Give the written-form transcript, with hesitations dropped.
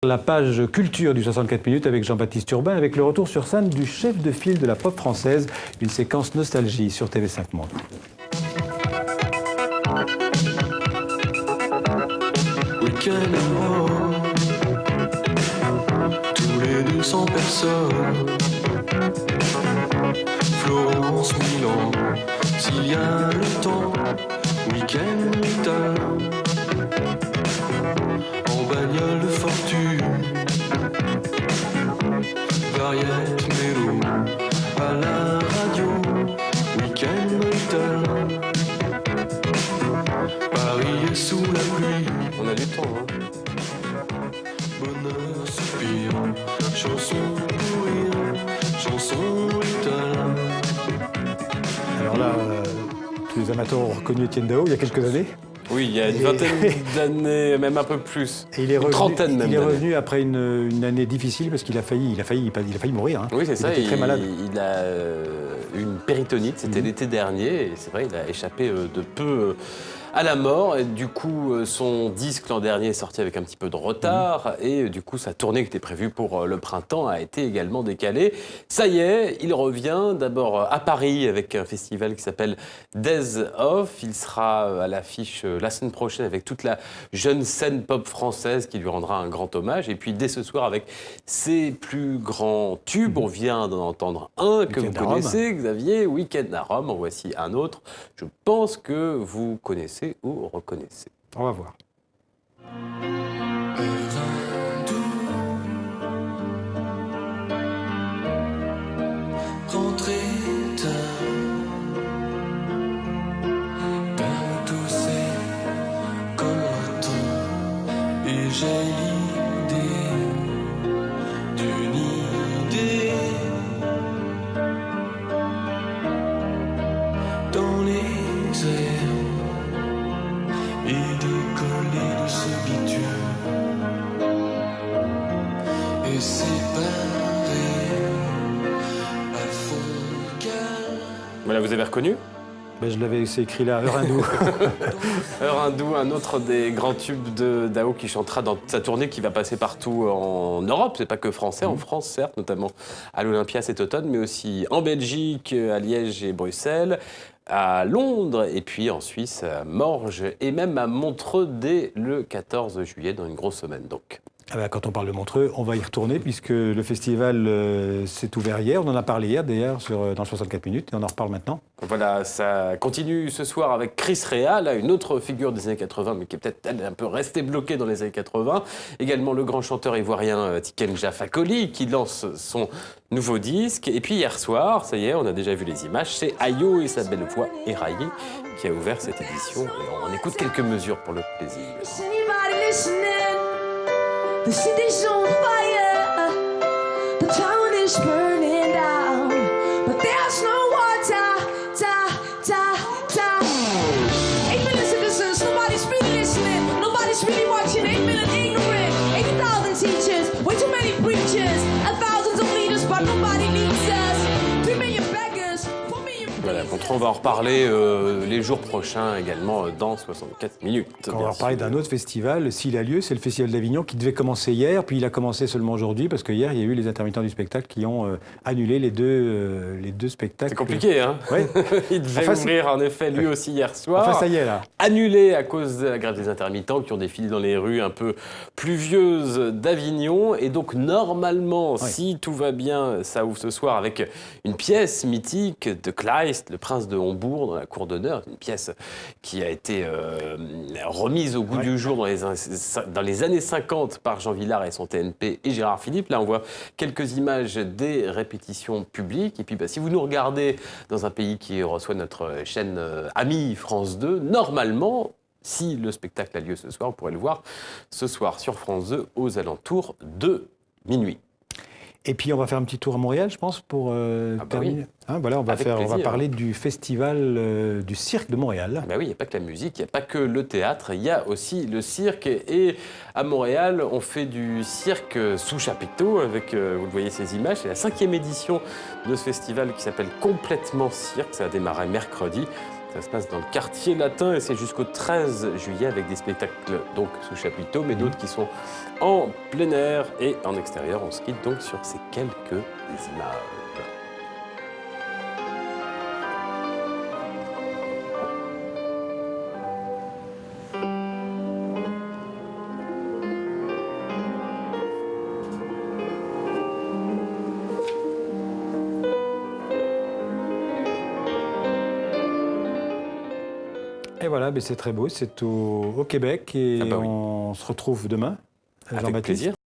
La page culture du 64 minutes avec Jean-Baptiste Urbain, avec le retour sur scène du chef de file de la pop française, une séquence nostalgie sur TV5 Monde. Tous les 200 personnes, Florence, Milan, s'il y a le temps, week-end italien, en bagnole fortune, variette mélo, à la radio, week-end italien, Paris est sous la pluie. On a du temps, hein. Bonheur, soupir, chanson pour rire, chanson italien. Alors là, tous les amateurs ont reconnu Étienne Dao il y a quelques années. Oui, il y a une vingtaine d'années, même un peu plus. Et il est revenu, trentaine même. Il est revenu après une année difficile parce qu'il a failli mourir. Hein. Oui, c'est ça. Il était très malade. Il a une péritonite, c'était l'été dernier, et c'est vrai, il a échappé de peu à la mort. Et du coup, son disque l'an dernier est sorti avec un petit peu de retard, et du coup, sa tournée qui était prévue pour le printemps a été également décalée. Ça y est, il revient d'abord à Paris avec un festival qui s'appelle Days Off. Il sera à l'affiche la semaine prochaine avec toute la jeune scène pop française qui lui rendra un grand hommage. Et puis dès ce soir avec ses plus grands tubes, on vient d'en entendre un que vous connaissez, Xavier, Week-end à Rome. En voici un autre. Je pense que vous connaissez ou reconnaissez. On va voir. Rentrez tard, perds tousser comme un temps, et j'ai l'idée d'une idée dans les airs et décoller de ce bitume et séparer à fond calme. Voilà, vous avez reconnu Ben, je l'avais écrit là, Heure hindoue. Heure hindoue, un autre des grands tubes de Dao qui chantera dans sa tournée qui va passer partout en Europe. C'est pas que français, en France certes, notamment à l'Olympia cet automne, mais aussi en Belgique, à Liège et Bruxelles, à Londres et puis en Suisse, à Morges et même à Montreux dès le 14 juillet, dans une grosse semaine donc. Ah ben, quand on parle de Montreux, on va y retourner puisque le festival s'est ouvert hier. On en a parlé hier d'ailleurs dans le 64 minutes et on en reparle maintenant. Voilà, ça continue ce soir avec Chris Rea, là, une autre figure des années 80, mais qui est peut-être un peu restée bloquée dans les années 80. Également le grand chanteur ivoirien Tikenja Fakoly qui lance son nouveau disque. Et puis hier soir, ça y est, on a déjà vu les images, c'est Ayo et sa belle voix éraillée qui a ouvert cette édition. Et on écoute quelques mesures pour le plaisir. The city's on fire, the town is burning down, but there's no water, 8 million citizens, nobody's really listening, nobody's really watching, 8 million ignorant, 80,000 teachers, way too many preachers, and thousands of leaders, but nobody leads us, 3 million beggars, 4 million... Voilà, on va en reparler les jours prochains également dans 64 minutes. On va reparler d'un autre festival, s'il a lieu, c'est le Festival d'Avignon qui devait commencer hier, puis il a commencé seulement aujourd'hui parce que hier il y a eu les intermittents du spectacle qui ont annulé les deux spectacles. C'est compliqué, hein. Oui. Il devait ouvrir en effet lui aussi hier soir. Enfin ça y est là. Annulé à cause de la grève des intermittents qui ont défilé dans les rues un peu pluvieuses d'Avignon. Et donc normalement, si tout va bien, ça ouvre ce soir avec une pièce mythique de Kleist, le prince de Hombourg, dans la cour d'honneur. Une pièce qui a été remise au goût du jour dans les années 50 par Jean Vilar et son TNP et Gérard Philippe. Là, on voit quelques images des répétitions publiques. Et puis, si vous nous regardez dans un pays qui reçoit notre chaîne amie France 2, normalement, si le spectacle a lieu ce soir, vous pourrez le voir ce soir sur France 2 aux alentours de minuit. Et puis on va faire un petit tour à Montréal, je pense, pour terminer. Oui. Hein, voilà, on va parler du festival du cirque de Montréal. Ben oui, il n'y a pas que la musique, il n'y a pas que le théâtre, il y a aussi le cirque. Et à Montréal, on fait du cirque sous chapiteau avec, vous le voyez ces images, c'est la 5e édition de ce festival qui s'appelle Complètement Cirque. Ça a démarré mercredi. Ça se passe dans le quartier latin et c'est jusqu'au 13 juillet avec des spectacles donc sous chapiteau, mais d'autres qui sont en plein air et en extérieur. On se quitte donc sur ces quelques images. Et voilà, mais c'est très beau, c'est au Québec et Ah bah oui. on se retrouve demain. Avec Jean-Baptiste. plaisir.